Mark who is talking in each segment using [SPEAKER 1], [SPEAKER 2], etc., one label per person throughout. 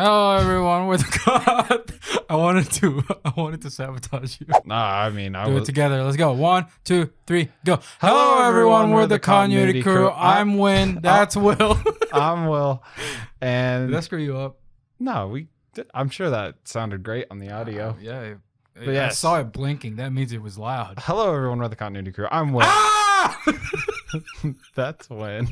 [SPEAKER 1] Hello, everyone. With God, I wanted to sabotage you.
[SPEAKER 2] Nah, I mean,
[SPEAKER 1] Do it together. Let's go. 1, 2, 3, go. Hello, everyone. We're the Continuity Crew. I'm Win. That's Will.
[SPEAKER 2] I'm Will. And
[SPEAKER 1] Did that screw you up?
[SPEAKER 2] no, I'm sure that sounded great on the audio.
[SPEAKER 1] Yeah.
[SPEAKER 2] But yes.
[SPEAKER 1] I saw it blinking. That means it was loud.
[SPEAKER 2] Hello, everyone. We're the Continuity Crew. I'm Will.
[SPEAKER 1] Ah!
[SPEAKER 2] That's Win.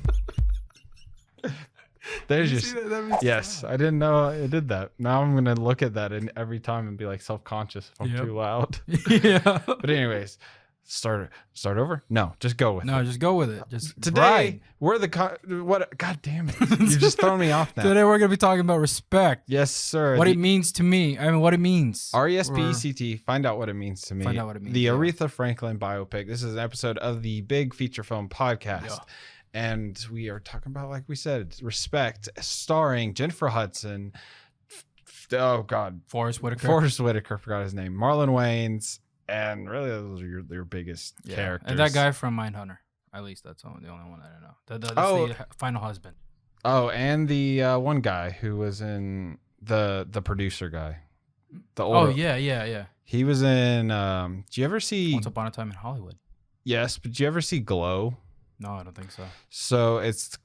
[SPEAKER 2] There's your. Yes, I didn't know it did that. Now I'm gonna look at that and every time and be like self-conscious if I'm too loud.
[SPEAKER 1] Yeah.
[SPEAKER 2] But anyways, start over. No, just go with it.
[SPEAKER 1] No, just go with it. Just
[SPEAKER 2] Today
[SPEAKER 1] ride.
[SPEAKER 2] we're what? God damn it! You just thrown me off now.
[SPEAKER 1] Today we're gonna be talking about respect.
[SPEAKER 2] Yes, sir.
[SPEAKER 1] What it means to me. I mean, what it means.
[SPEAKER 2] R-E-S-P-E-C-T. Find out what it means to me.
[SPEAKER 1] Find out what it means.
[SPEAKER 2] The Aretha Franklin biopic. This is an episode of the Big Feature Film Podcast.
[SPEAKER 1] Yeah.
[SPEAKER 2] And we are talking about, like we said, Respect, starring Jennifer Hudson. Oh, God.
[SPEAKER 1] Forrest Whitaker.
[SPEAKER 2] Forgot his name. Marlon Wayans. And really, those are your biggest characters.
[SPEAKER 1] And that guy from Mindhunter. At least that's the only one that I know. That's the final husband.
[SPEAKER 2] Oh, and the one guy who was in the producer guy. The older,
[SPEAKER 1] yeah.
[SPEAKER 2] He was in, did you ever see?
[SPEAKER 1] Once Upon a Time in Hollywood.
[SPEAKER 2] Yes, but did you ever see Glow?
[SPEAKER 1] No, I don't think so.
[SPEAKER 2] So it's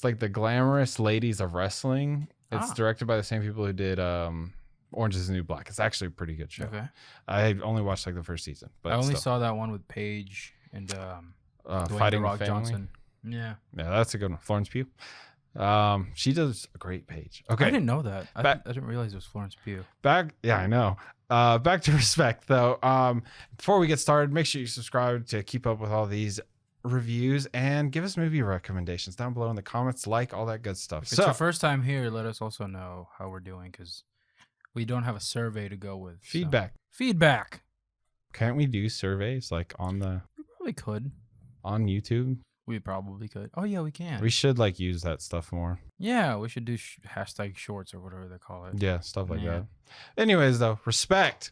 [SPEAKER 2] like the Glamorous Ladies of Wrestling. It's directed by the same people who did Orange Is the New Black. It's actually a pretty good show.
[SPEAKER 1] Okay.
[SPEAKER 2] I only watched like the first season, but
[SPEAKER 1] I only saw that one with Paige and Dwayne
[SPEAKER 2] Fighting
[SPEAKER 1] The Rock
[SPEAKER 2] the Family.
[SPEAKER 1] Johnson. Yeah,
[SPEAKER 2] that's a good one. Florence Pugh. She does a great Paige. Okay,
[SPEAKER 1] I didn't know that. I didn't realize it was Florence Pugh.
[SPEAKER 2] Yeah, I know. Back to Respect though. Before we get started, make sure you subscribe to keep up with all these reviews and give us movie recommendations down below in the comments, like all that good stuff.
[SPEAKER 1] If it's your first time here, let us also know how we're doing because we don't have a survey to go with.
[SPEAKER 2] Feedback.
[SPEAKER 1] Feedback.
[SPEAKER 2] Can't we do surveys like on
[SPEAKER 1] We probably could.
[SPEAKER 2] On YouTube?
[SPEAKER 1] We probably could. Oh yeah, we can.
[SPEAKER 2] We should like use that stuff more.
[SPEAKER 1] Yeah, we should do hashtag shorts or whatever they call it.
[SPEAKER 2] Yeah, stuff like that. Anyways, though, Respect.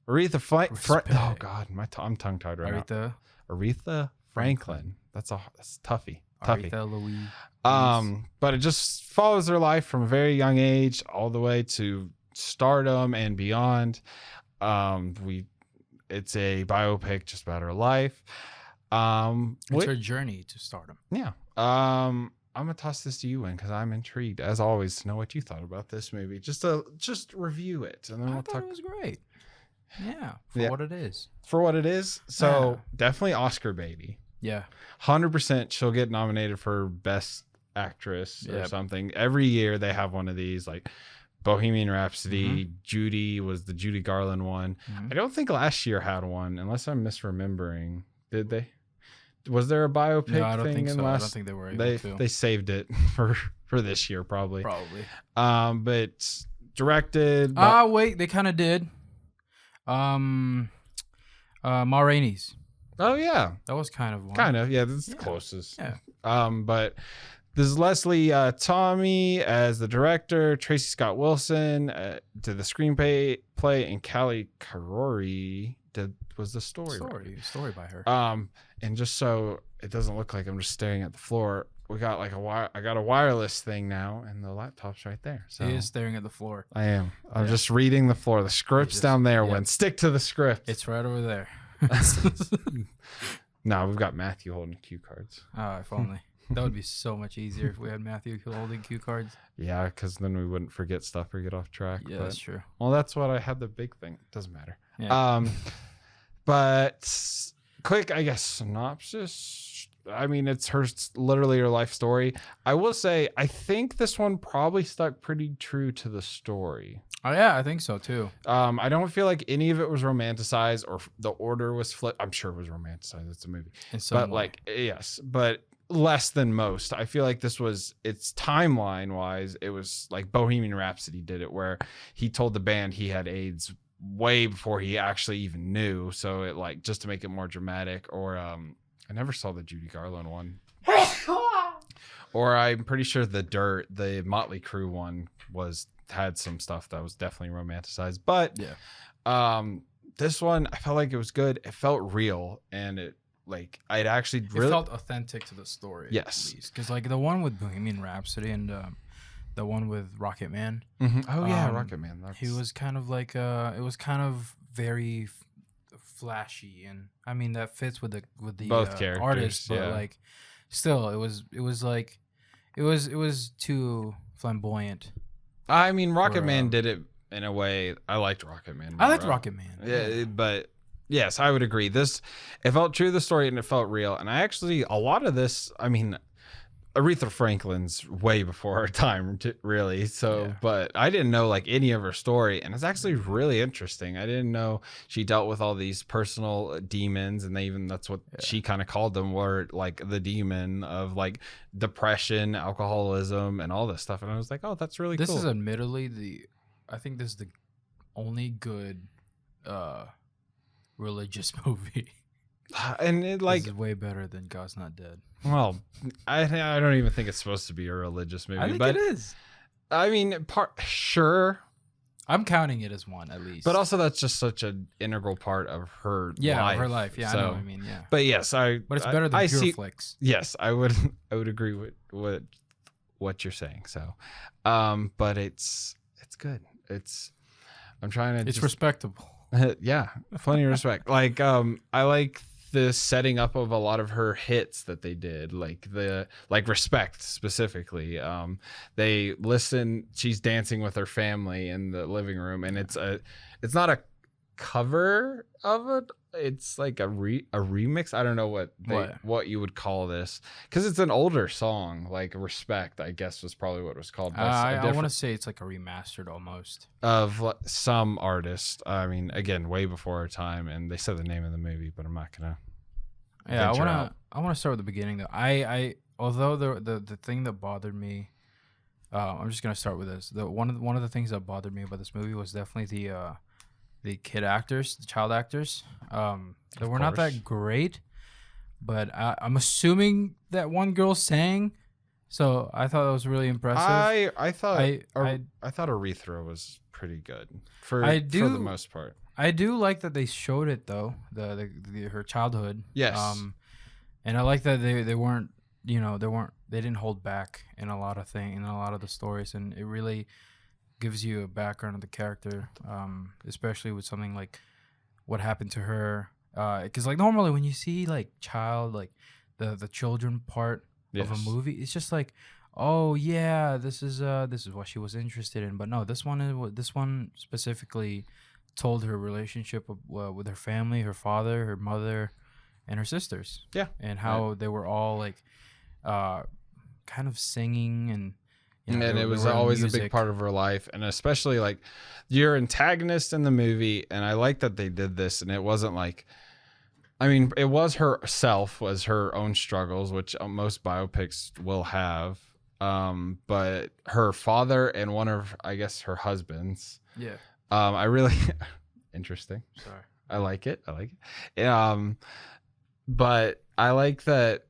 [SPEAKER 2] Oh God, I'm tongue tied right now. Aretha Franklin. That's toughy.
[SPEAKER 1] Aretha Louise.
[SPEAKER 2] But it just follows their life from a very young age all the way to stardom and beyond. It's a biopic just about her life.
[SPEAKER 1] It's her journey to stardom.
[SPEAKER 2] Yeah. I'm gonna toss this to you, Win, because I'm intrigued, as always, to know what you thought about this movie. Just review it, and then we'll talk.
[SPEAKER 1] It was great. Yeah, what it is.
[SPEAKER 2] For what it is. So definitely Oscar baity.
[SPEAKER 1] Yeah.
[SPEAKER 2] 100% she'll get nominated for Best Actress or something. Every year they have one of these, like Bohemian Rhapsody. Judy was the Judy Garland one. I don't think last year had one, unless I'm misremembering. Did they? Was there a biopic
[SPEAKER 1] no, I don't
[SPEAKER 2] thing
[SPEAKER 1] think
[SPEAKER 2] in
[SPEAKER 1] so.
[SPEAKER 2] last?
[SPEAKER 1] I don't think they were able to.
[SPEAKER 2] They saved it for this year probably.
[SPEAKER 1] Probably.
[SPEAKER 2] But directed.
[SPEAKER 1] Wait, they kind of did. Ma Rainey's.
[SPEAKER 2] Oh yeah,
[SPEAKER 1] that was kind of one.
[SPEAKER 2] Kind of, yeah. That's the closest.
[SPEAKER 1] Yeah.
[SPEAKER 2] But this is Leslie Tommy as the director, Tracy Scott Wilson to the screenplay, and Callie Karori was the story.
[SPEAKER 1] Story by her.
[SPEAKER 2] And just so it doesn't look like I'm just staring at the floor, we got like I got a wireless thing now, and the laptop's right there. So
[SPEAKER 1] he is staring at the floor.
[SPEAKER 2] I am. I'm just reading the floor. The script's down there. When stick to the script.
[SPEAKER 1] It's right over there.
[SPEAKER 2] No, we've got Matthew holding cue cards.
[SPEAKER 1] Oh, if only. That would be so much easier if we had Matthew holding cue cards.
[SPEAKER 2] Yeah, because then we wouldn't forget stuff or get off track.
[SPEAKER 1] Yeah, that's true.
[SPEAKER 2] Well, that's what I had the big thing. Doesn't matter.
[SPEAKER 1] Yeah.
[SPEAKER 2] But quick, I guess, synopsis. I mean, it's literally her life story. I will say, I think this one probably stuck pretty true to the story.
[SPEAKER 1] Oh yeah, I think so too.
[SPEAKER 2] I don't feel like any of it was romanticized or the order was flipped. I'm sure it was romanticized. It's a movie, yes, but less than most. I feel like this was, it's timeline wise, it was like Bohemian Rhapsody did it, where he told the band he had AIDS way before he actually even knew. So it like just to make it more dramatic. Or I never saw the Judy Garland one. Or I'm pretty sure the Motley Crue one had some stuff that was definitely romanticized. But this one, I felt like it was good. It felt real, and it felt
[SPEAKER 1] authentic to the story.
[SPEAKER 2] Yes,
[SPEAKER 1] because like the one with Bohemian Rhapsody and the one with Rocket Man.
[SPEAKER 2] Mm-hmm. Oh yeah, Rocket Man.
[SPEAKER 1] He was kind of like it was kind of very flashy, and I mean that fits with the
[SPEAKER 2] both characters,
[SPEAKER 1] artist, but like still it was like it was too flamboyant.
[SPEAKER 2] I mean, Rocket Man did it in a way. I liked Rocket Man.
[SPEAKER 1] I liked Rocket Man.
[SPEAKER 2] Yeah, but yes, I would agree. It felt true to the story and it felt real. And I actually, a lot of this, I mean, Aretha Franklin's way before her time, really. So, but I didn't know like any of her story, and it's actually really interesting. I didn't know she dealt with all these personal demons, and that's what she kind of called them, were like the demon of like depression, alcoholism, and all this stuff. And I was like, oh, that's really cool.
[SPEAKER 1] This is admittedly I think this is the only good religious movie.
[SPEAKER 2] And it like
[SPEAKER 1] this is way better than God's Not Dead.
[SPEAKER 2] Well, I don't even think it's supposed to be a religious movie.
[SPEAKER 1] I think it is.
[SPEAKER 2] I mean,
[SPEAKER 1] sure. I'm counting it as one at least.
[SPEAKER 2] But also, that's just such an integral part of her life.
[SPEAKER 1] Her life. Yeah, so, I know what I mean. Yeah.
[SPEAKER 2] But yes,
[SPEAKER 1] But it's better than pure flicks.
[SPEAKER 2] Yes, I would agree with what you're saying. So, but it's good. I'm trying to.
[SPEAKER 1] It's respectable.
[SPEAKER 2] Yeah, plenty of respect. Like, I like the setting up of a lot of her hits that they did, like Respect specifically. They listen, she's dancing with her family in the living room, and it's not a cover of it, it's like a remix. I don't know what you would call this, because it's an older song. Like Respect, I guess, was probably what it was called.
[SPEAKER 1] I want to say it's like a remastered almost
[SPEAKER 2] of some artist. I mean, again, way before our time, and they said the name of the movie, but I'm not gonna.
[SPEAKER 1] Yeah, I want to start with the beginning though. Although the thing that bothered me, I'm just gonna start with this. One of the things that bothered me about this movie was definitely the kid actors, the child actors. They were not that great, but I'm assuming that one girl sang, so I thought that was really impressive.
[SPEAKER 2] I thought Aretha was pretty good for the most part.
[SPEAKER 1] I do like that they showed it though, her childhood.
[SPEAKER 2] Yes.
[SPEAKER 1] And I like that they weren't, they didn't hold back in a lot of the stories, and it really gives you a background of the character, especially with something like what happened to her. Because like normally when you see like the children part of a movie, it's just like, oh yeah, this is what she was interested in. But no, this one specifically told her relationship with her family, her father, her mother, and her sisters.
[SPEAKER 2] Yeah,
[SPEAKER 1] and how they were all like, kind of singing and.
[SPEAKER 2] And it was always a big part of her life, and especially like your antagonist in the movie. And I like that they did this, and it wasn't like, I mean, it was herself, was her own struggles, which most biopics will have. But her father and one of, I guess, her husbands.
[SPEAKER 1] Yeah.
[SPEAKER 2] I really interesting.
[SPEAKER 1] Sorry.
[SPEAKER 2] I like it. But I like that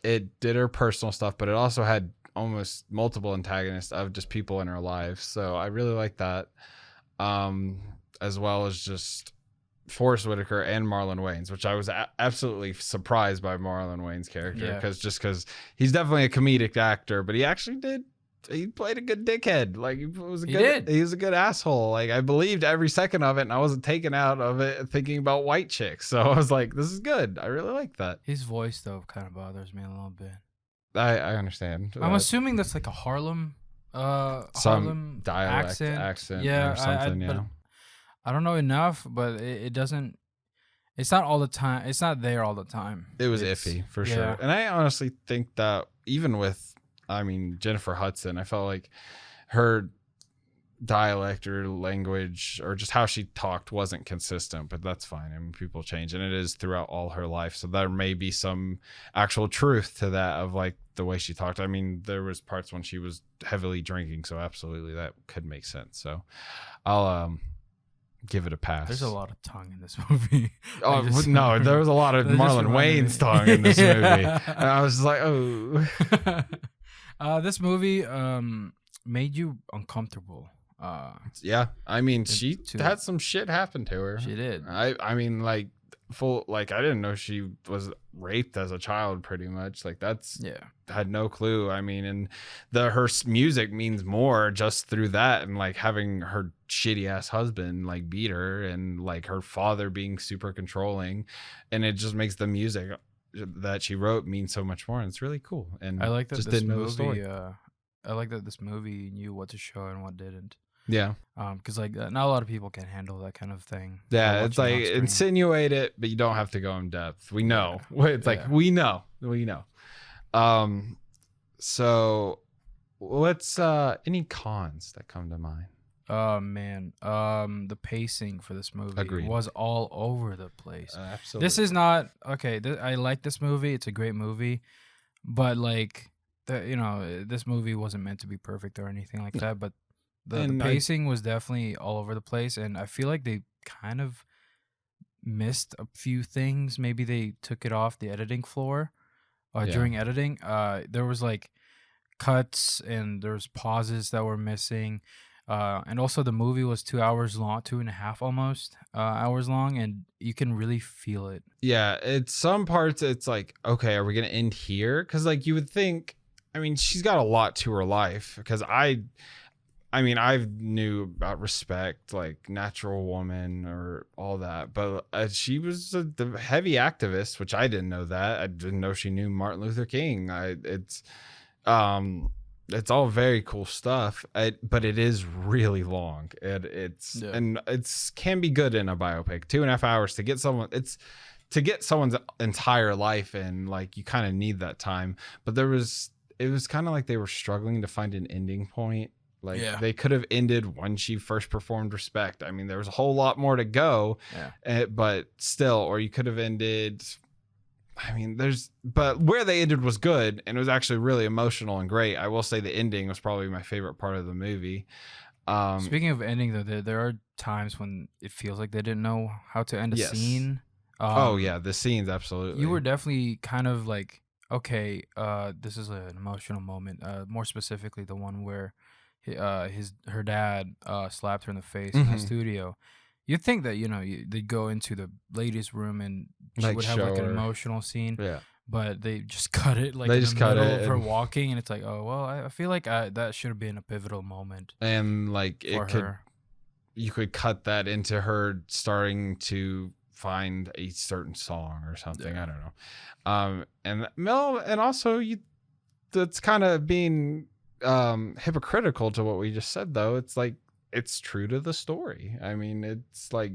[SPEAKER 2] it did her personal stuff, but it also had almost multiple antagonists of just people in her life. So I really like that, as well as just Forrest Whitaker and Marlon Wayans, which I was absolutely surprised by Marlon Wayans' character, because he's definitely a comedic actor, but he played a good dickhead. Like he was a good asshole. Like I believed every second of it, and I wasn't taken out of it thinking about white chicks. So I was like, this is good. I really like that.
[SPEAKER 1] His voice though kind of bothers me a little bit.
[SPEAKER 2] I understand.
[SPEAKER 1] I'm assuming that's like a Harlem
[SPEAKER 2] dialect accent or something. But
[SPEAKER 1] I don't know enough, but it doesn't. It's not all the time. It's not there all the time.
[SPEAKER 2] It was iffy for sure, and I honestly think that even with, Jennifer Hudson, I felt like her dialect or language or just how she talked wasn't consistent, but that's fine. I mean, people change, and it is throughout all her life. So there may be some actual truth to that of like the way she talked. I mean, there was parts when she was heavily drinking, so absolutely that could make sense. So I'll give it a pass.
[SPEAKER 1] There's a lot of tongue in this movie.
[SPEAKER 2] Oh no, there was a lot of Marlon Wayans tongue in this movie. And I was just like, oh.
[SPEAKER 1] This movie made you uncomfortable.
[SPEAKER 2] Yeah, I mean, she had some shit happen to her.
[SPEAKER 1] She did.
[SPEAKER 2] I mean, like, full, like, I didn't know she was raped as a child, pretty much. Like, that's, had no clue. I mean, and her music means more just through that, and like having her shitty ass husband like beat her, and like her father being super controlling, and it just makes the music that she wrote mean so much more, and it's really cool. And
[SPEAKER 1] I like that
[SPEAKER 2] just
[SPEAKER 1] this
[SPEAKER 2] didn't know
[SPEAKER 1] movie.
[SPEAKER 2] the story.
[SPEAKER 1] I like that this movie knew what to show and what didn't.
[SPEAKER 2] Yeah.
[SPEAKER 1] Because like not a lot of people can handle that kind of thing.
[SPEAKER 2] Yeah, it's like insinuate it, but you don't have to go in depth. We know. It's like we know. So let's any cons that come to mind?
[SPEAKER 1] Oh man, the pacing for this movie was all over the place.
[SPEAKER 2] Absolutely.
[SPEAKER 1] This is not okay. I like this movie. It's a great movie, but like this movie wasn't meant to be perfect or anything like that. But the pacing was definitely all over the place, and I feel like they kind of missed a few things. Maybe they took it off the editing floor during editing. There was like cuts and there's pauses that were missing. And also the movie was 2 hours long, 2.5 almost hours long, and you can really feel it.
[SPEAKER 2] Yeah, it's some parts it's like, okay, are we gonna end here? Because like you would think, I mean, she's got a lot to her life. Because I mean, I knew about respect, like Natural Woman or all that, but she was the heavy activist, which I didn't know that. I didn't know she knew Martin Luther King. It's all very cool stuff, but it is really long. And it's can be good in a biopic. 2.5 hours to get someone. It's to get someone's entire life, and like you kind of need that time. But it was kind of like they were struggling to find an ending point. Like they could have ended when she first performed Respect. I mean, there was a whole lot more to go, but still, or you could have ended. I mean, but where they ended was good, and it was actually really emotional and great. I will say the ending was probably my favorite part of the movie.
[SPEAKER 1] Speaking of ending, though, there are times when it feels like they didn't know how to end a scene.
[SPEAKER 2] The scenes, absolutely.
[SPEAKER 1] You were definitely kind of like, okay, this is an emotional moment. More specifically, the one where her dad slapped her in the face in the studio. You'd think that they'd go into the ladies' room and she would have like an emotional scene. Yeah. But they just cut it like in the middle of her walking, and it's like, oh well, I feel like that should have been a pivotal moment.
[SPEAKER 2] And like you could cut that into her starting to find a certain song or something. I don't know. And also that's kind of being hypocritical to what we just said, though. It's like it's true to the story. I mean, it's like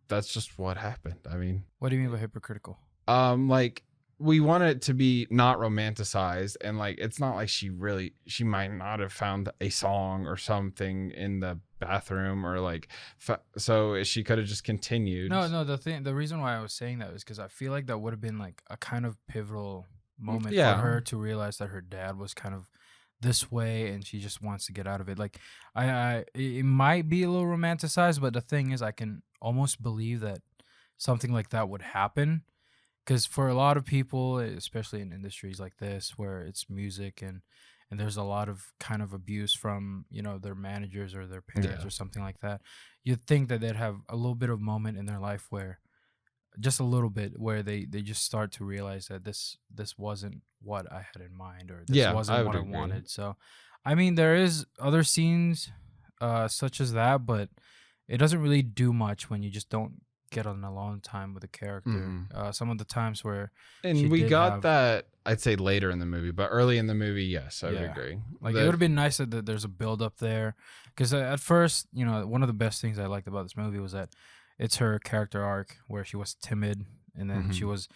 [SPEAKER 2] that's just what happened. I mean,
[SPEAKER 1] what do you mean by hypocritical?
[SPEAKER 2] Like we want it to be not romanticized, and like it's not like she might not have found a song or something in the bathroom, or like so she could have just continued.
[SPEAKER 1] No, the reason why I was saying that is because I feel like that would have been like a kind of pivotal moment for her to realize that her dad was kind of this way, and she just wants to get out of it. Like it might be a little romanticized, but the thing is, I can almost believe that something like that would happen, because for a lot of people, especially in industries like this where it's music and there's a lot of kind of abuse from their managers or their parents or something like that, you'd think that they'd have a little bit of moment in their life where just a little bit where they just start to realize that this wasn't what I had in mind, or this wasn't what I wanted. So I mean, there is other scenes such as that, but it doesn't really do much when you just don't get on a long time with a character. Some of the times where
[SPEAKER 2] we got that, I'd say later in the movie, but early in the movie, yes, I would agree.
[SPEAKER 1] Like it would have been nice that there's a build up there, because at first, one of the best things I liked about this movie was that it's her character arc where she was timid, and then she was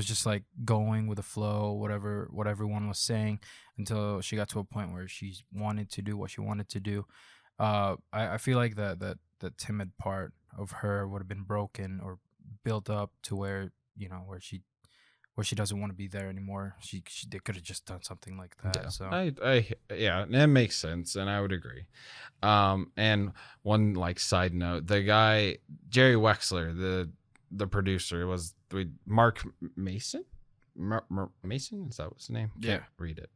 [SPEAKER 1] just like going with the flow, what everyone was saying, until she got to a point where she wanted to do what she wanted to do. I feel like that timid part of her would have been broken or built up to where where she doesn't want to be there anymore. They could have just done something like that.
[SPEAKER 2] Yeah.
[SPEAKER 1] So
[SPEAKER 2] that makes sense, and I would agree. And one like side note, the guy Jerry Wexler, the producer, was Mark Mason. Mason, is that what's his name? Can't read it.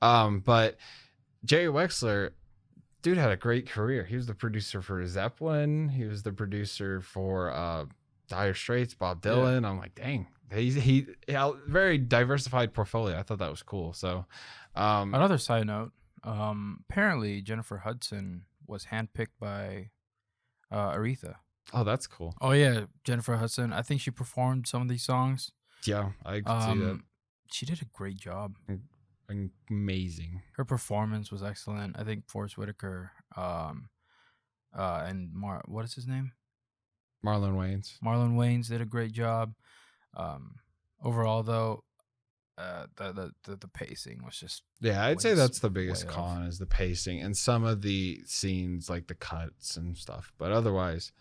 [SPEAKER 2] But Jerry Wexler, dude, had a great career. He was the producer for Zeppelin. He was the producer for Dire Straits, Bob Dylan. I'm like, dang, he very diversified portfolio. I thought that was cool. So,
[SPEAKER 1] another side note, apparently Jennifer Hudson was handpicked by Aretha.
[SPEAKER 2] Oh, that's cool.
[SPEAKER 1] Oh yeah, Jennifer Hudson. I think she performed some of these songs.
[SPEAKER 2] Yeah, I could see that.
[SPEAKER 1] She did a great job.
[SPEAKER 2] Amazing.
[SPEAKER 1] Her performance was excellent. I think Forrest Whitaker, and what is his name?
[SPEAKER 2] Marlon Wayans.
[SPEAKER 1] Marlon Wayans did a great job. Overall, though, the pacing was just
[SPEAKER 2] I'd say that's the biggest con is the pacing and some of the scenes like the cuts and stuff. But otherwise,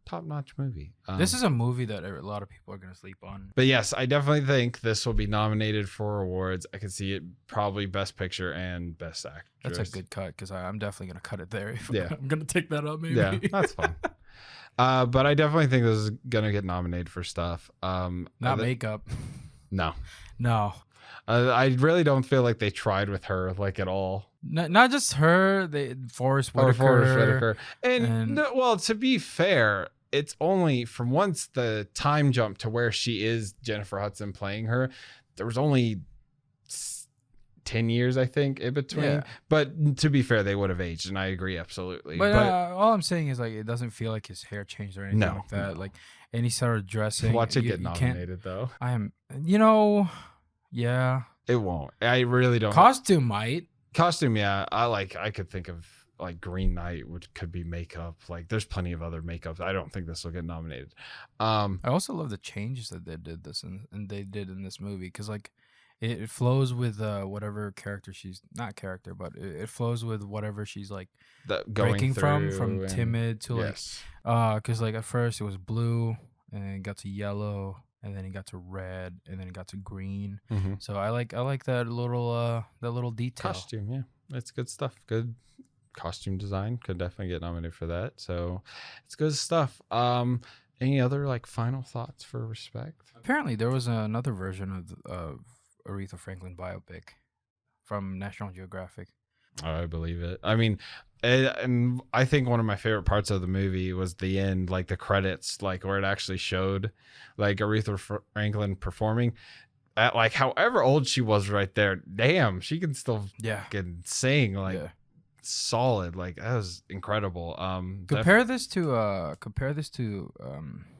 [SPEAKER 2] top-notch movie.
[SPEAKER 1] This is a movie that a lot of people are gonna sleep on.
[SPEAKER 2] But yes, I definitely think this will be nominated for awards. I can see it probably Best Picture and Best Actress.
[SPEAKER 1] That's a good cut because I'm definitely gonna cut it there. I'm gonna take that up maybe.
[SPEAKER 2] Yeah, that's fine. But I definitely think this is gonna get nominated for stuff.
[SPEAKER 1] Not makeup.
[SPEAKER 2] No.
[SPEAKER 1] I
[SPEAKER 2] really don't feel like they tried with her like at all.
[SPEAKER 1] Not just her. Forrest Whitaker.
[SPEAKER 2] And well, to be fair, it's only from once the time jump to where she is Jennifer Hudson playing her. There was only 10 years, I think, in between. Yeah. But to be fair, they would have aged, and I agree absolutely.
[SPEAKER 1] But all I'm saying is like it doesn't feel like his hair changed or anything like that. Like any sort of dressing.
[SPEAKER 2] Watch it get nominated though.
[SPEAKER 1] Yeah.
[SPEAKER 2] It won't. I really don't.
[SPEAKER 1] Costume might.
[SPEAKER 2] Costume, yeah. I could think of like Green Knight, which could be makeup. Like there's plenty of other makeups. I don't think this will get nominated. I
[SPEAKER 1] also love the changes that they did and they did in this movie because like it flows with whatever character she's not character, but it flows with whatever she's like breaking from timid to because like at first it was blue and then it got to yellow. And then it got to red, and then it got to green. Mm-hmm. So I like that little detail.
[SPEAKER 2] Costume, yeah, it's good stuff. Good costume design could definitely get nominated for that. So it's good stuff. Any other like final thoughts for Respect?
[SPEAKER 1] Apparently, there was another version of Aretha Franklin biopic from National Geographic.
[SPEAKER 2] I believe it. I mean, and I think one of my favorite parts of the movie was the end, like the credits, like where it actually showed like Aretha Franklin performing at like however old she was right there. Damn, she can still sing like solid. Like that was incredible.
[SPEAKER 1] Compare this to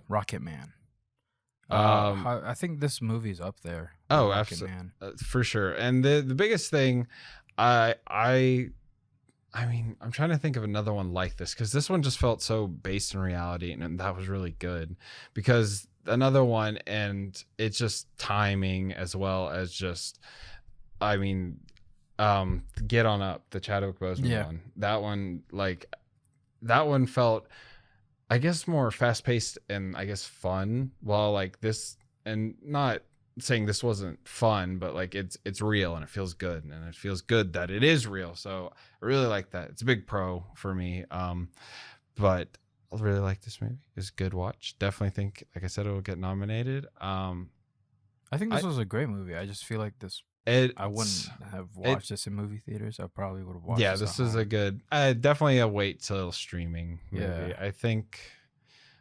[SPEAKER 1] Rocket Man. I think this movie's up there.
[SPEAKER 2] Oh, absolutely, for sure. And the biggest thing. I mean, I'm trying to think of another one like this because this one just felt so based in reality, and that was really good. Because another one, and it's just timing as well as just, I mean, Get On Up, the Chadwick Boseman one. That one felt, I guess, more fast paced and I guess fun. While like this, and not saying this wasn't fun, but like it's real and it feels good, and it feels good that it is real. So I really like that. It's a big pro for me. But I really like this movie. It's a good watch. Definitely think, like I said, it will get nominated. I
[SPEAKER 1] think this was a great movie. I just feel like I wouldn't have watched this in movie theaters. I probably would have watched.
[SPEAKER 2] Yeah, this is a good. Definitely a wait till streaming movie. Yeah. I think.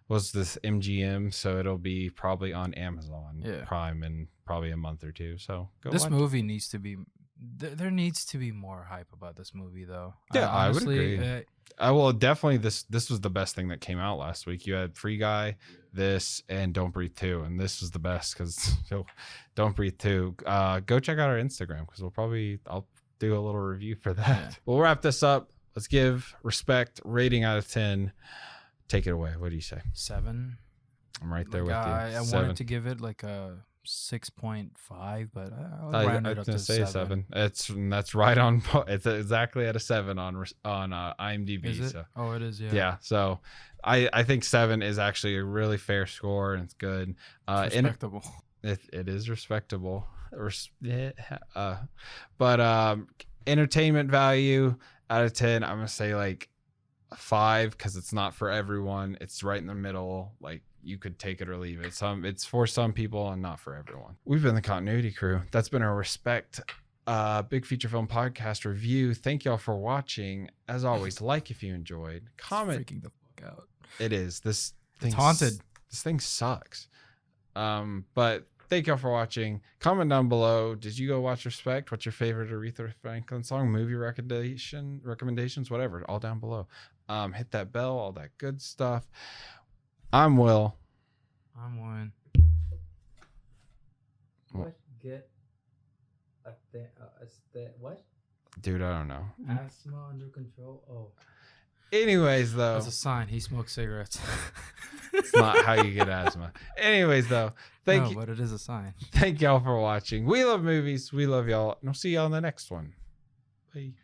[SPEAKER 2] Was this MGM, so it'll be probably on Amazon Prime in probably a month or two. So
[SPEAKER 1] this movie needs to be. There needs to be more hype about this movie, though.
[SPEAKER 2] Yeah, I would agree. Well, definitely this was the best thing that came out last week. You had Free Guy, this, and Don't Breathe 2, and this was the best because Don't Breathe 2. Go check out our Instagram because I'll do a little review for that. Yeah. We'll wrap this up. Let's give Respect rating out of 10. Take it away. What do you say?
[SPEAKER 1] 7.
[SPEAKER 2] I'm right there with you.
[SPEAKER 1] I wanted to give it like a 6.5, but I was going to say 7.
[SPEAKER 2] That's right on. It's exactly at a 7 on IMDb.
[SPEAKER 1] Is it?
[SPEAKER 2] So.
[SPEAKER 1] Oh, it is. Yeah.
[SPEAKER 2] Yeah. So I think 7 is actually a really fair score, and it's good.
[SPEAKER 1] It's respectable.
[SPEAKER 2] It is respectable. But entertainment value out of 10, I'm gonna say like 5 because it's not for everyone. It's right in the middle. Like you could take it or leave it. It's for some people and not for everyone. We've been the Continuity Crew. That's been our Respect big feature film podcast review. Thank y'all for watching. As always, like if you enjoyed. Comment.
[SPEAKER 1] Freaking the fuck out.
[SPEAKER 2] It is. This thing's
[SPEAKER 1] haunted.
[SPEAKER 2] this thing sucks. But thank y'all for watching. Comment down below. Did you go watch Respect? What's your favorite Aretha Franklin song? Movie recommendations, whatever. All down below. Hit that bell, all that good stuff. I'm Will.
[SPEAKER 1] I'm Warren.
[SPEAKER 3] What? Get what?
[SPEAKER 2] Dude, I don't know.
[SPEAKER 3] Asthma under control. Oh.
[SPEAKER 2] Anyways, though.
[SPEAKER 1] That's a sign. He smokes cigarettes.
[SPEAKER 2] It's not how you get asthma. Anyways, though. Thank you.
[SPEAKER 1] But it is a sign.
[SPEAKER 2] Thank y'all for watching. We love movies. We love y'all. And we'll see y'all in the next one. Bye.